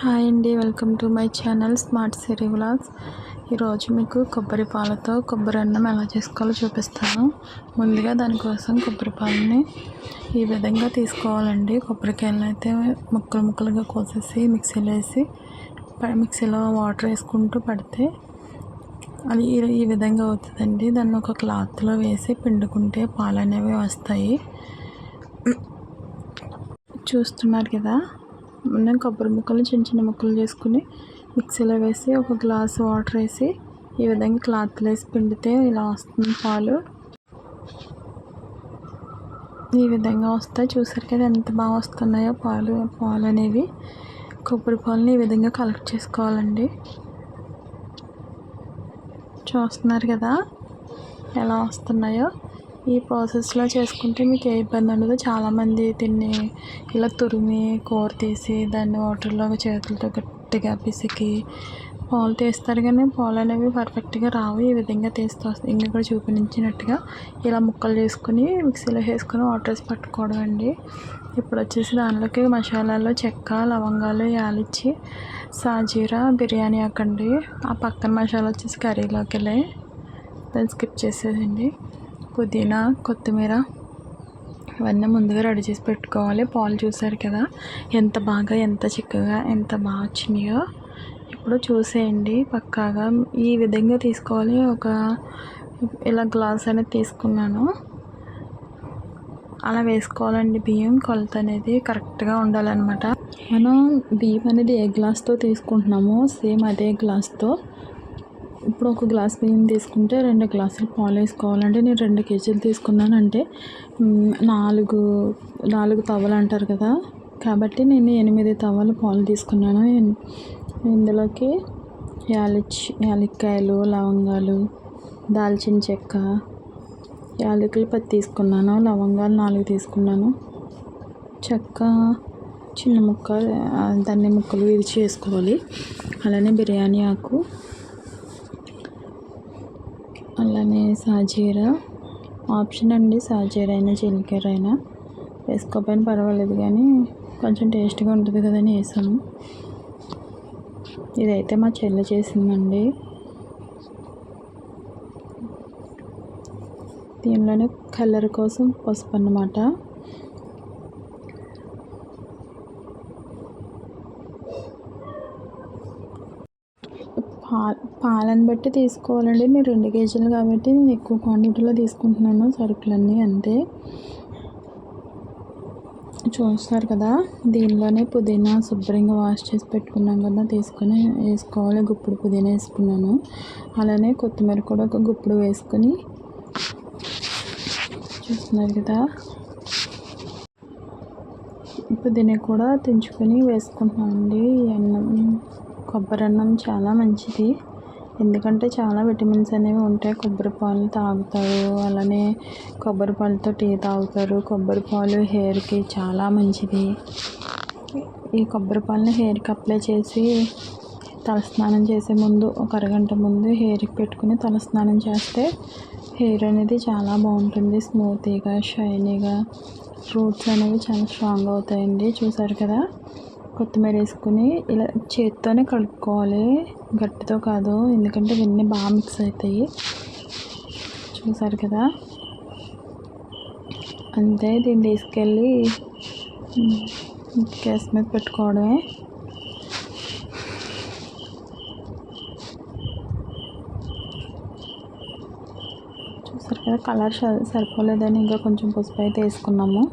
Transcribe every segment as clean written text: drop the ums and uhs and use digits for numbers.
Hi అండి, welcome to my channel smart Siri vlogs. ఈరోజు మీకు కొబ్బరి పాలతో కొబ్బరి అన్నం ఎలా చేసుకోవాలో చూపిస్తాను. ముందుగా దానికోసం కొబ్బరి పాలని ఈ విధంగా తీసుకోవాలండి. కొబ్బరికాయలను అయితే ముక్కలు ముక్కలుగా కోసేసి మిక్సీలో వేసి మిక్సీలో వాటర్ వేసుకుంటూ పడితే అది ఈ విధంగా అవుతుందండి. దాన్ని ఒక క్లాత్లో వేసి పిండుకుంటే పాలు అనేవి వస్తాయి. చూస్తున్నారు కదా, నేను కొబ్బరి ముక్కలు చిన్న చిన్న ముక్కలు చేసుకుని మిక్సీలో వేసి ఒక గ్లాసు వాటర్ వేసి ఈ విధంగా క్లాత్లో వేసి పిండితే ఇలా వస్తుంది పాలు. ఈ విధంగా వస్తాయి. చూసారు కదా ఎంత బాగా వస్తున్నాయో పాలు అనేవి. కొబ్బరి పాలని ఈ విధంగా కలెక్ట్ చేసుకోవాలండి. చూస్తున్నారు కదా ఎలా వస్తున్నాయో. ఈ ప్రాసెస్లో చేసుకుంటే మీకు ఏ ఇబ్బంది ఉండదు. చాలామంది దీన్ని ఇలా తురిమి కూర తీసి దాన్ని వాటర్లో చేతులతో గట్టిగా పిసికి పాలు తీస్తారు, కానీ పాలు అనేవి పర్ఫెక్ట్గా రావు. ఈ విధంగా తీస్తూ వస్తాయి. ఇంకా కూడా చూపించినట్టుగా ఇలా ముక్కలు చేసుకుని మిక్సీలో వేసుకొని వాటర్ వేసి పట్టుకోవడం అండి. ఇప్పుడు వచ్చేసి దానిలోకి మసాలాలో చెక్క, లవంగాలు, యాలచ్చి, సాజీరా, బిర్యానీ ఆకండి. ఆ పక్కన మసాలా వచ్చేసి కర్రీలోకి దాన్ని స్కిప్ చేసేదండి. పుదీనా, కొత్తిమీర ఇవన్నీ ముందుగా రెడీ చేసి పెట్టుకోవాలి. పాలు చూసారు కదా ఎంత చిక్కగా ఎంత బాగా వచ్చినాయో. ఇప్పుడు చూసేయండి పక్కాగా ఈ విధంగా తీసుకోవాలి. ఇలా గ్లాస్ అనేది తీసుకున్నాను, అలా వేసుకోవాలండి. బియ్యం కొలత అనేది కరెక్ట్గా ఉండాలన్నమాట. మనం బియ్యం అనేది ఏ గ్లాస్తో తీసుకుంటున్నామో సేమ్ అదే గ్లాస్తో ఇప్పుడు ఒక గ్లాస్ బియ్యం తీసుకుంటే 2 గ్లాసులు పాలు వేసుకోవాలంటే నేను 2 కేజీలు తీసుకున్నానంటే 4 తవ్వలు అంటారు కదా, కాబట్టి నేను 8 తవ్వలు పాలు తీసుకున్నాను. ఇందులోకి యాలక్కాయలు, లవంగాలు, దాల్చిన చెక్క, యాలకులు 10 తీసుకున్నాను, లవంగాలు 4 తీసుకున్నాను, చెక్క చిన్న ముక్క దాన్ని ముక్కలు విరిచి వేసుకోవాలి. అలానే బిర్యానీ ఆకు, అలానే సాజీరా ఆప్షన్ అండి. సాజీరా అయినా జీలకర్ర అయినా వేసుకోకపోయినా పర్వాలేదు, కానీ కొంచెం టేస్ట్గా ఉంటుంది కదని వేసాము. ఇదైతే మా చెల్లి చేసిందండి. దీనిలోనే కలర్ కోసం పసుపు అన్నమాట. పాలను బట్టి తీసుకోవాలండి. నేను 2 కేజీలు కాబట్టి నేను ఎక్కువ క్వాంటిటీలో తీసుకుంటున్నాను సరుకులన్నీ అంతే. చూస్తారు కదా, దీనిలోనే పుదీనా శుభ్రంగా వాష్ చేసి పెట్టుకున్నాం కదా తీసుకొని వేసుకోవాలి. గుప్పుడు పుదీనా వేసుకున్నాను. అలానే కొత్తిమీర కూడా ఒక గుప్పుడు వేసుకొని చూస్తున్నారు కదా, పుదీనా కూడా తెంచుకొని వేసుకుంటున్నామండి. కొబ్బరి అన్నం చాలా మంచిది, ఎందుకంటే చాలా విటమిన్స్ అనేవి ఉంటాయి. కొబ్బరి పాలు తాగుతారు, అలానే కొబ్బరి పాలతో టీ తాగుతారు. కొబ్బరి పాలు హెయిర్కి చాలా మంచిది. ఈ కొబ్బరి పాలని హెయిర్కి అప్లై చేసి తలస్నానం చేసే ముందు ఒక అరగంట ముందు హెయిర్కి పెట్టుకుని తలస్నానం చేస్తే హెయిర్ అనేది చాలా బాగుంటుంది. స్మూతీగా, షైనీగా, రూట్స్ అనేవి చాలా స్ట్రాంగ్ అవుతాయండి. చూసారు కదా, కొత్తిమీర వేసుకుని ఇలా చేతితోనే కలుపుకోవాలి, గట్టితో కాదు, ఎందుకంటే ఇవన్నీ బాగా మిక్స్ అవుతాయి. చూసారు కదా, అంతే. దీన్ని తీసుకెళ్ళి గ్యాస్ మీద పెట్టుకోవడమే. చూసారు కదా, కలర్ సరిపోలేదని ఇంకా కొంచెం పసుపు అయితే వేసుకున్నాము.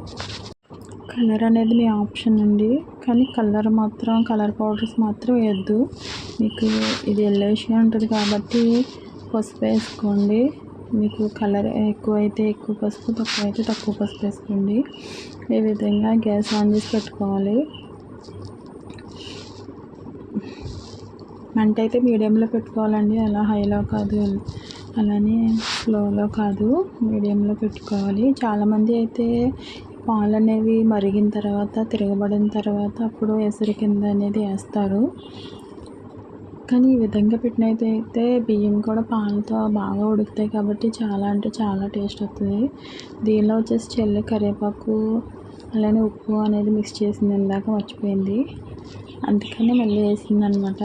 కలర్ అనేది మీ ఆప్షన్ అండి, కానీ కలర్ పౌడర్స్ మాత్రం వేయద్దు. మీకు ఇది ఎల్లోయిష్గా ఉంటుంది కాబట్టి పసుపు వేసుకోండి. మీకు కలర్ ఎక్కువైతే ఎక్కువ పసుపు, తక్కువ అయితే తక్కువ పసుపు వేసుకోండి. ఈ విధంగా గ్యాస్ ఆన్ చేసి పెట్టుకోవాలి. మంట అయితే మీడియంలో పెట్టుకోవాలండి, అలా హైలో కాదు, అలానే స్లోలో కాదు, మీడియంలో పెట్టుకోవాలి. చాలామంది అయితే పాలు అనేవి మరిగిన తర్వాత తిరగబడిన తర్వాత అప్పుడు ఎసరు కింద అనేది వేస్తారు, కానీ ఈ విధంగా పెట్టినైతే బియ్యం కూడా పాలతో బాగా ఉడుకుతాయి కాబట్టి చాలా అంటే చాలా టేస్ట్ వస్తుంది. దీనిలో వచ్చేసి చెల్లి కరివేపాకు అలానే ఉప్పు అనేది మిక్స్ చేసింది, ఇందాక మర్చిపోయింది. అందుకని మళ్ళీ వేసిందనమాట.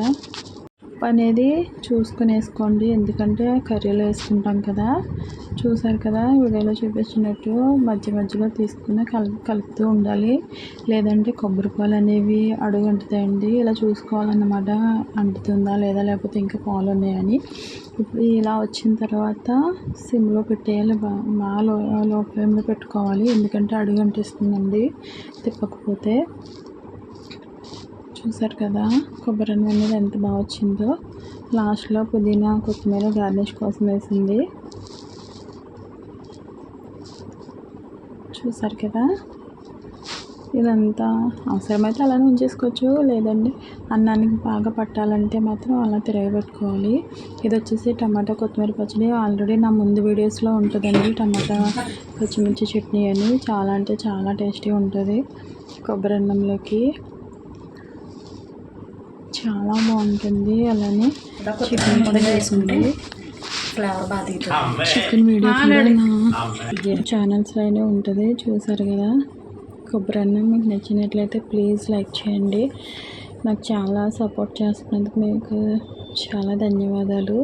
ఉప్పు అనేది చూసుకొని వేసుకోండి, ఎందుకంటే కర్రీలో వేసుకుంటాం కదా. చూసారు కదా, వీడియోలో చూపించినట్టు మధ్య మధ్యలో తీసుకుని కలుపుతూ ఉండాలి, లేదంటే కొబ్బరి పాలు అనేవి అడుగు అంటుతాయండి. ఇలా చూసుకోవాలన్నమాట, అంటుతుందా లేదా, లేకపోతే ఇంకా పాలు ఉన్నాయని. ఇప్పుడు ఇలా వచ్చిన తర్వాత సిమ్లో పెట్టేయాలి, బాగా లో ఫ్లేమ్లో పెట్టుకోవాలి, ఎందుకంటే అడుగు అంటిస్తుందండి తిప్పకపోతే. చూసారు కదా కొబ్బరి అన్నం అనేది ఎంత బాగా వచ్చిందో. లాస్ట్లో పుదీనా కొత్తిమీర గార్నిష్ కోసం వేసింది. చూసారు కదా, ఇదంతా అవసరమైతే అలానే ఉంచేసుకోవచ్చు, లేదండి అన్నానికి బాగా పట్టాలంటే మాత్రం అలా తిరగబెట్టుకోవాలి. ఇది వచ్చేసి టమాటా కొత్తిమీర పచ్చడి. ఆల్రెడీ నా ముందు వీడియోస్లో ఉంటుందండి టమాటా పచ్చిమిర్చి చట్నీ అని. చాలా అంటే చాలా టేస్టీ ఉంటుంది కొబ్బరి అన్నంలోకి, చాలా బాగుంటుంది. అలానే చికెన్ కూడా వేసింది. చికెన్ వీడియో కూడా నా ఛానల్స్లోనే ఉంటుంది, చూసారు కదా. కొబ్బరి అన్నం మీకు నచ్చినట్లయితే ప్లీజ్ లైక్ చేయండి. నాకు చాలా సపోర్ట్ చేస్తున్నందుకు మీకు చాలా ధన్యవాదాలు.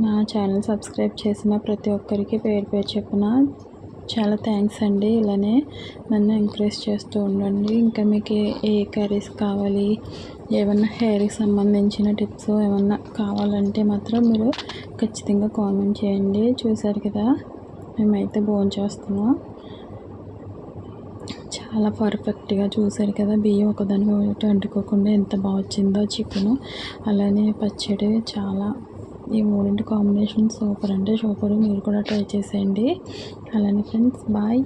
నా ఛానల్ సబ్స్క్రైబ్ చేసిన ప్రతి ఒక్కరికి పేరు పేరు చెప్పిన చాలా థ్యాంక్స్ అండి. ఇలానే నన్ను ఎంకరేజ్ చేస్తూ ఉండండి. ఇంకా మీకు ఏ కర్రీస్ కావాలి, ఏమన్నా హెయిర్కి సంబంధించిన టిప్స్ ఏమన్నా కావాలంటే మాత్రం మీరు ఖచ్చితంగా కామెంట్ చేయండి. చూసారు కదా, మేమైతే భోంచేస్తున్నాం. చాలా పర్ఫెక్ట్గా చూసారు కదా, బియ్యం ఒకదానికి ఒకటి అంటుకోకుండా ఎంత బాగా వచ్చిందో చికెను. అలానే పచ్చడి చాలా, ఈ మూడింటి కాంబినేషన్ సూపర్ అంటే సూపర్. మీరు కూడా ట్రై చేసేయండి. అలానే ఫ్రెండ్స్, బాయ్.